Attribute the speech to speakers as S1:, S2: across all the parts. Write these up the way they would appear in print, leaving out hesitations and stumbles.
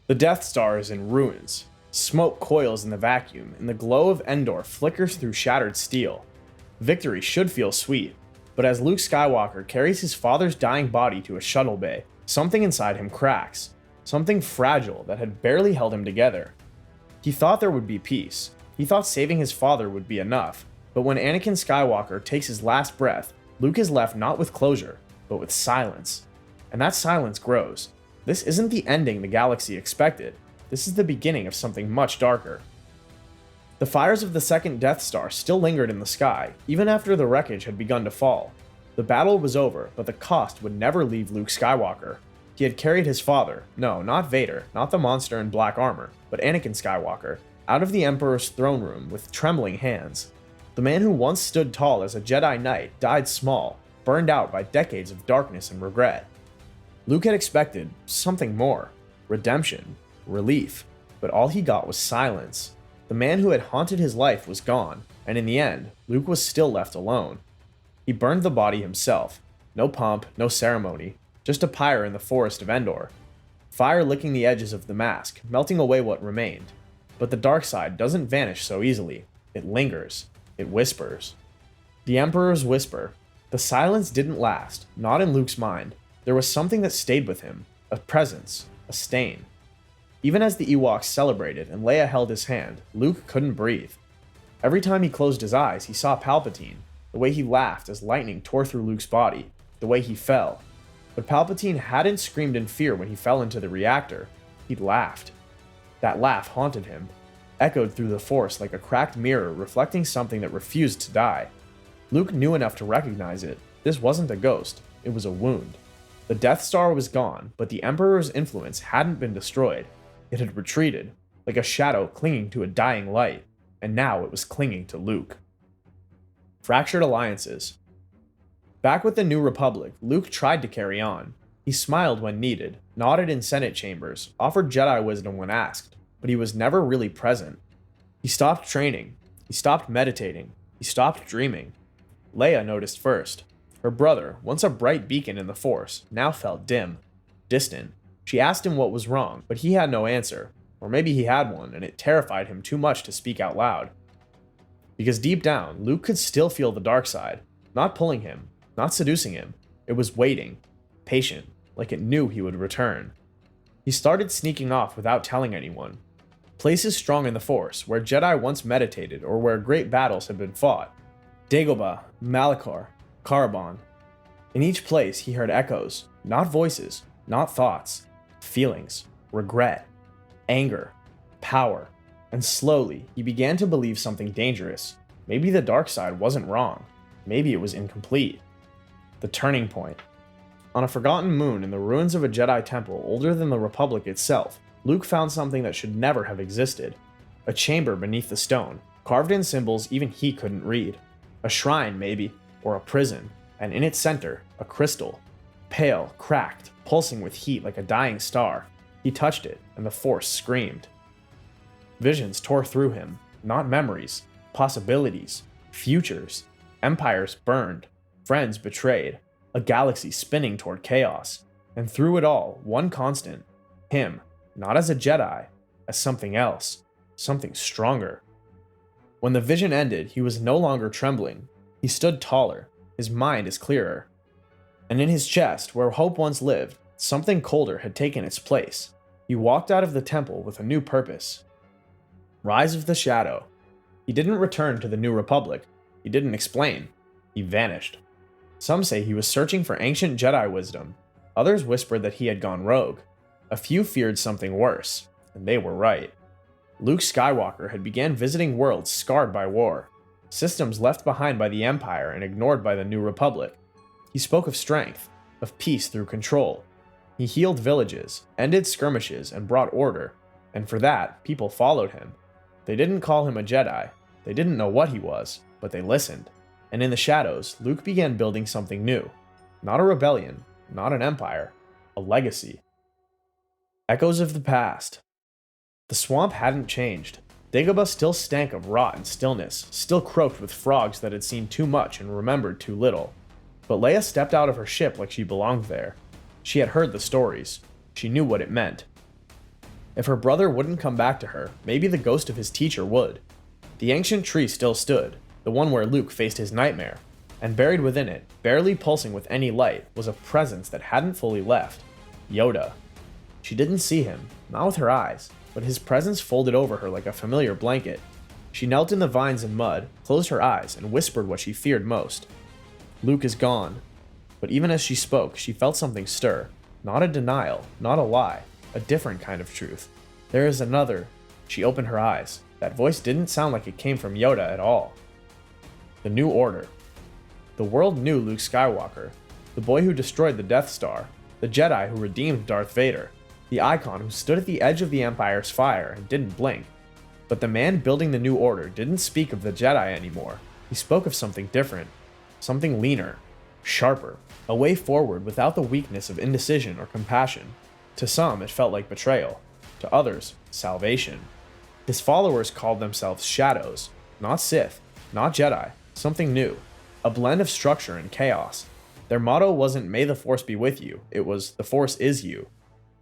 S1: The Death Star is in ruins. Smoke coils in the vacuum, and the glow of Endor flickers through shattered steel. Victory should feel sweet, but as Luke Skywalker carries his father's dying body to a shuttle bay, something inside him cracks. Something fragile that had barely held him together. He thought there would be peace. He thought saving his father would be enough. But when Anakin Skywalker takes his last breath, Luke is left not with closure, but with silence. And that silence grows. This isn't the ending the galaxy expected. This is the beginning of something much darker. The fires of the second Death Star still lingered in the sky, even after the wreckage had begun to fall. The battle was over, but the cost would never leave Luke Skywalker. He had carried his father, no, not Vader, not the monster in black armor, but Anakin Skywalker, out of the Emperor's throne room with trembling hands. The man who once stood tall as a Jedi Knight died small, burned out by decades of darkness and regret. Luke had expected something more, redemption, relief, but all he got was silence. The man who had haunted his life was gone, and in the end, Luke was still left alone. He burned the body himself. No pomp, no ceremony, just a pyre in the forest of Endor. Fire licking the edges of the mask, melting away what remained. But the dark side doesn't vanish so easily. It lingers. It whispers. The Emperor's whisper. The silence didn't last, not in Luke's mind. There was something that stayed with him. A presence. A stain. Even as the Ewoks celebrated and Leia held his hand, Luke couldn't breathe. Every time he closed his eyes, he saw Palpatine. The way he laughed as lightning tore through Luke's body. The way he fell. But Palpatine hadn't screamed in fear when he fell into the reactor. He'd laughed. That laugh haunted him, echoed through the Force like a cracked mirror reflecting something that refused to die. Luke knew enough to recognize it. This wasn't a ghost, it was a wound. The Death Star was gone, but the Emperor's influence hadn't been destroyed. It had retreated, like a shadow clinging to a dying light, and now it was clinging to Luke. Fractured alliances. Back with the New Republic, Luke tried to carry on. He smiled when needed, nodded in Senate chambers, offered Jedi wisdom when asked, but he was never really present. He stopped training. He stopped meditating. He stopped dreaming. Leia noticed first. Her brother, once a bright beacon in the Force, now felt dim, distant. She asked him what was wrong, but he had no answer. Or maybe he had one, and it terrified him too much to speak out loud. Because deep down, Luke could still feel the dark side, not pulling him, not seducing him. It was waiting, patient, like it knew he would return. He started sneaking off without telling anyone. Places strong in the Force, where Jedi once meditated or where great battles had been fought. Dagobah, Malachor, Caraban. In each place he heard echoes, not voices, not thoughts, feelings, regret, anger, power, and slowly he began to believe something dangerous. Maybe the dark side wasn't wrong. Maybe it was incomplete. The turning point. On a forgotten moon in the ruins of a Jedi temple older than the Republic itself, Luke found something that should never have existed. A chamber beneath the stone, carved in symbols even he couldn't read. A shrine, maybe, or a prison, and in its center, a crystal. Pale, cracked, pulsing with heat like a dying star. He touched it, and the Force screamed. Visions tore through him, not memories, possibilities, futures. Empires burned, friends betrayed, a galaxy spinning toward chaos. And through it all, one constant. Him, not as a Jedi, as something else, something stronger. When the vision ended, he was no longer trembling. He stood taller, his mind is clearer. And in his chest, where hope once lived, something colder had taken its place. He walked out of the temple with a new purpose. Rise of the Shadow. He didn't return to the New Republic. He didn't explain. He vanished. Some say he was searching for ancient Jedi wisdom. Others whispered that he had gone rogue. A few feared something worse, and they were right. Luke Skywalker had began visiting worlds scarred by war, systems left behind by the Empire and ignored by the New Republic. He spoke of strength, of peace through control. He healed villages, ended skirmishes, and brought order, and for that, people followed him. They didn't call him a Jedi. They didn't know what he was, but they listened. And in the shadows, Luke began building something new. Not a rebellion, not an empire, a legacy. Echoes of the past. The swamp hadn't changed. Dagobah still stank of rot and stillness, still croaked with frogs that had seen too much and remembered too little. But Leia stepped out of her ship like she belonged there. She had heard the stories. She knew what it meant. If her brother wouldn't come back to her, maybe the ghost of his teacher would. The ancient tree still stood, the one where Luke faced his nightmare, and buried within it, barely pulsing with any light, was a presence that hadn't fully left. Yoda. She didn't see him, not with her eyes, but his presence folded over her like a familiar blanket. She knelt in the vines and mud, closed her eyes, and whispered what she feared most. Luke is gone. But even as she spoke, she felt something stir. Not a denial, not a lie, a different kind of truth. There is another. She opened her eyes. That voice didn't sound like it came from Yoda at all. The New Order. The world knew Luke Skywalker, the boy who destroyed the Death Star, the Jedi who redeemed Darth Vader, the icon who stood at the edge of the Empire's fire and didn't blink. But the man building the New Order didn't speak of the Jedi anymore. He spoke of something different, something leaner, sharper, a way forward without the weakness of indecision or compassion. To some, it felt like betrayal. To others, salvation. His followers called themselves Shadows, not Sith, not Jedi, something new, a blend of structure and chaos. Their motto wasn't "May the Force be with you," it was "The Force is you."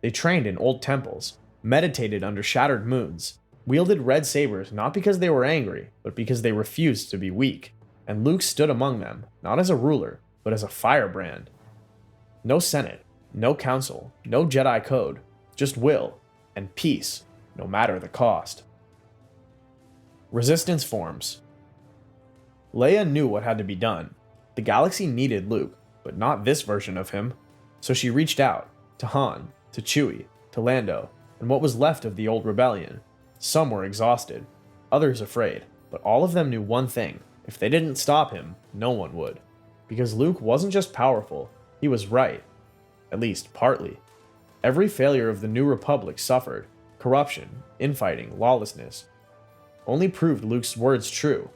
S1: They trained in old temples, meditated under shattered moons, wielded red sabers not because they were angry, but because they refused to be weak. And Luke stood among them, not as a ruler, but as a firebrand. No Senate, no council, no Jedi code, just will and peace, no matter the cost. Resistance forms. Leia knew what had to be done. The galaxy needed Luke, but not this version of him. So she reached out, to Han, to Chewie, to Lando, and what was left of the old rebellion. Some were exhausted, others afraid, but all of them knew one thing: if they didn't stop him, no one would. Because Luke wasn't just powerful, he was right. At least, partly. Every failure of the New Republic suffered: corruption, infighting, lawlessness. Only proved Luke's words true.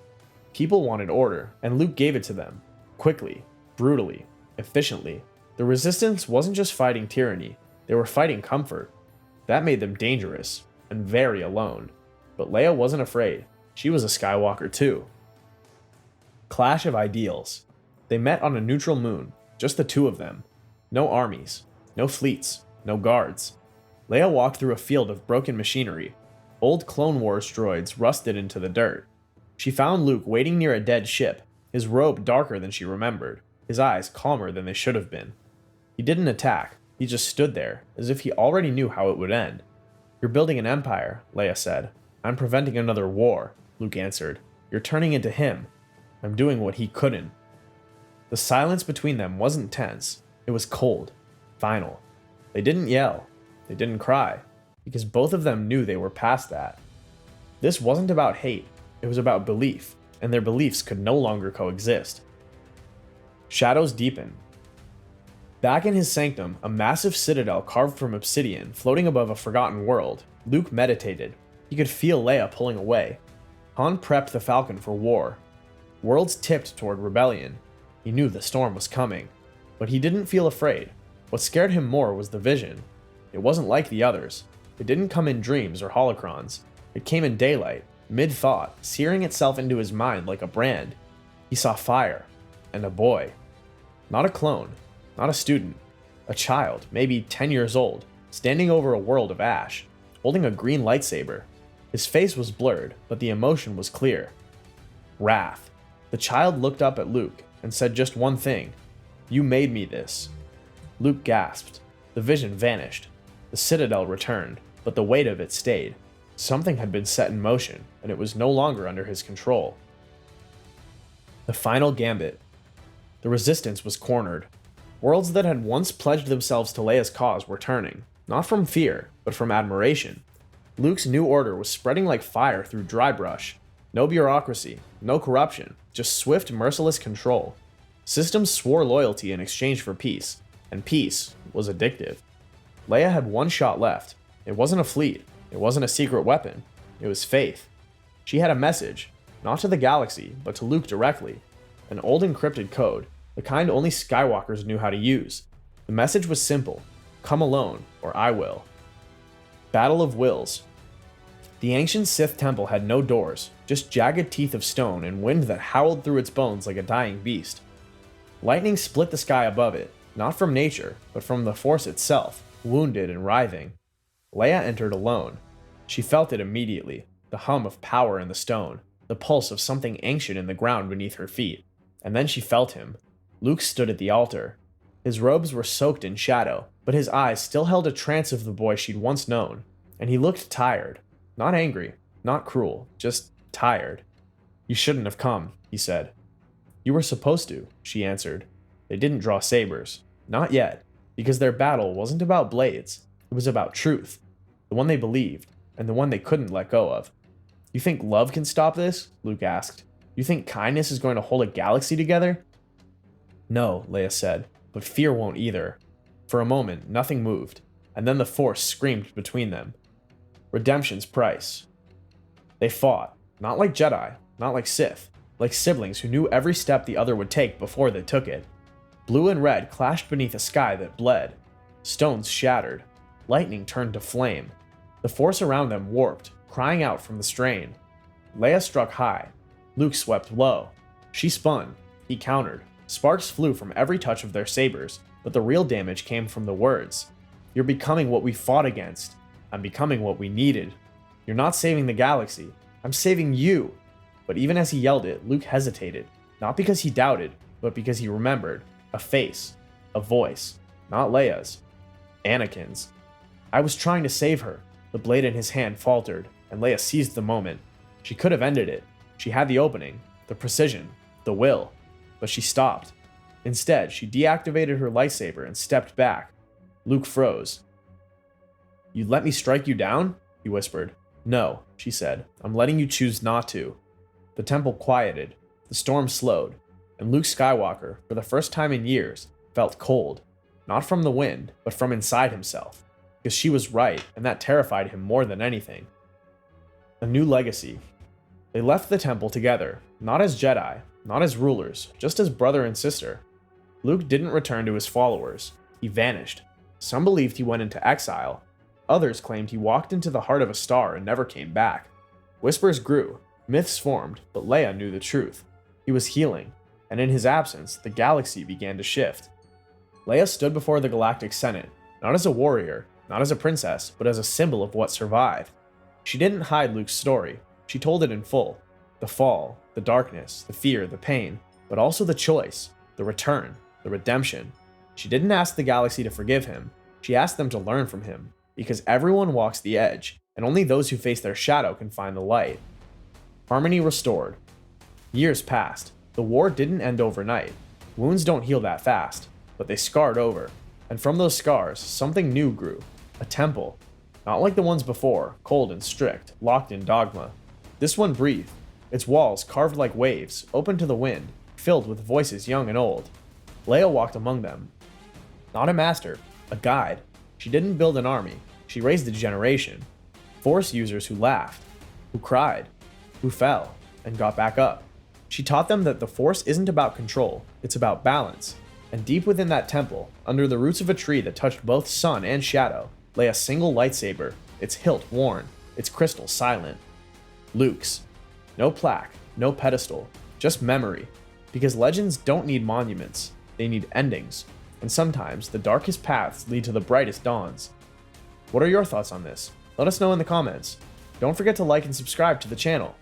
S1: People wanted order, and Luke gave it to them. Quickly, brutally, efficiently. The Resistance wasn't just fighting tyranny, they were fighting comfort. That made them dangerous, and very alone. But Leia wasn't afraid. She was a Skywalker too. Clash of ideals. They met on a neutral moon, just the two of them. No armies, no fleets, no guards. Leia walked through a field of broken machinery. Old Clone Wars droids rusted into the dirt. She found Luke waiting near a dead ship, his robe darker than she remembered, his eyes calmer than they should have been. He didn't attack, he just stood there, as if he already knew how it would end. "You're building an empire," Leia said. "I'm preventing another war," Luke answered. "You're turning into him. I'm doing what he couldn't." The silence between them wasn't tense, it was cold, final. They didn't yell, they didn't cry, because both of them knew they were past that. This wasn't about hate, it was about belief, and their beliefs could no longer coexist. Shadows deepen. Back in his sanctum, a massive citadel carved from obsidian floating above a forgotten world, Luke meditated. He could feel Leia pulling away. Han prepped the Falcon for war. Worlds tipped toward rebellion. He knew the storm was coming, but he didn't feel afraid. What scared him more was the vision. It wasn't like the others. It didn't come in dreams or holocrons. It came in daylight, mid-thought, searing itself into his mind like a brand. He saw fire, and a boy. Not a clone, not a student. A child, maybe 10 years old, standing over a world of ash, holding a green lightsaber. His face was blurred, but the emotion was clear. Wrath. The child looked up at Luke and said just one thing: "You made me this." Luke gasped. The vision vanished. The citadel returned, but the weight of it stayed. Something had been set in motion, and it was no longer under his control. The final gambit. The Resistance was cornered. Worlds that had once pledged themselves to Leia's cause were turning, not from fear, but from admiration. Luke's new order was spreading like fire through dry brush. No bureaucracy, no corruption, just swift, merciless control. Systems swore loyalty in exchange for peace, and peace was addictive. Leia had one shot left. It wasn't a fleet, it wasn't a secret weapon, it was faith. She had a message, not to the galaxy, but to Luke directly. An old encrypted code, the kind only Skywalkers knew how to use. The message was simple: come alone, or I will. Battle of Wills. The ancient Sith temple had no doors, just jagged teeth of stone and wind that howled through its bones like a dying beast. Lightning split the sky above it, not from nature, but from the Force itself, wounded and writhing. Leia entered alone. She felt it immediately, the hum of power in the stone, the pulse of something ancient in the ground beneath her feet. And then she felt him. Luke stood at the altar. His robes were soaked in shadow, but his eyes still held a trance of the boy she'd once known, and he looked tired. Not angry, not cruel, just tired. "You shouldn't have come," he said. "You were supposed to," she answered. They didn't draw sabers. Not yet, because their battle wasn't about blades. It was about truth, the one they believed, and the one they couldn't let go of. "You think love can stop this?" Luke asked. "You think kindness is going to hold a galaxy together?" "No," Leia said, "but fear won't either." For a moment, nothing moved, and then the Force screamed between them. Redemption's price. They fought, not like Jedi, not like Sith, like siblings who knew every step the other would take before they took it. Blue and red clashed beneath a sky that bled. Stones shattered. Lightning turned to flame. The Force around them warped, crying out from the strain. Leia struck high. Luke swept low. She spun. He countered. Sparks flew from every touch of their sabers, but the real damage came from the words. "You're becoming what we fought against. I'm becoming what we needed. You're not saving the galaxy. I'm saving you." But even as he yelled it, Luke hesitated, not because he doubted, but because he remembered. A face. A voice. Not Leia's. Anakin's. "I was trying to save her." The blade in his hand faltered, and Leia seized the moment. She could have ended it. She had the opening, the precision, the will. But she stopped. Instead, she deactivated her lightsaber and stepped back. Luke froze. "You let me strike you down?" he whispered. "No," she said. "I'm letting you choose not to." The temple quieted. The storm slowed. And Luke Skywalker, for the first time in years, felt cold. Not from the wind, but from inside himself. Because she was right, and that terrified him more than anything. A new legacy. They left the temple together, not as Jedi, not as rulers, just as brother and sister. Luke didn't return to his followers. He vanished. Some believed he went into exile. Others claimed he walked into the heart of a star and never came back. Whispers grew, myths formed, but Leia knew the truth. He was healing, and in his absence, the galaxy began to shift. Leia stood before the Galactic Senate, not as a warrior, not as a princess, but as a symbol of what survived. She didn't hide Luke's story. She told it in full. The fall, the darkness, the fear, the pain, but also the choice, the return, the redemption. She didn't ask the galaxy to forgive him. She asked them to learn from him, because everyone walks the edge, and only those who face their shadow can find the light. Harmony restored. Years passed. The war didn't end overnight. Wounds don't heal that fast, but they scarred over. And from those scars, something new grew. A temple. Not like the ones before, cold and strict, locked in dogma. This one breathed. Its walls carved like waves, open to the wind, filled with voices young and old. Leia walked among them. Not a master, a guide. She didn't build an army. She raised a generation. Force users who laughed, who cried, who fell, and got back up. She taught them that the Force isn't about control, it's about balance. And deep within that temple, under the roots of a tree that touched both sun and shadow, lay a single lightsaber, its hilt worn, its crystal silent. Luke's. No plaque, no pedestal, just memory. Because legends don't need monuments, they need endings. And sometimes the darkest paths lead to the brightest dawns. What are your thoughts on this? Let us know in the comments. Don't forget to like and subscribe to the channel.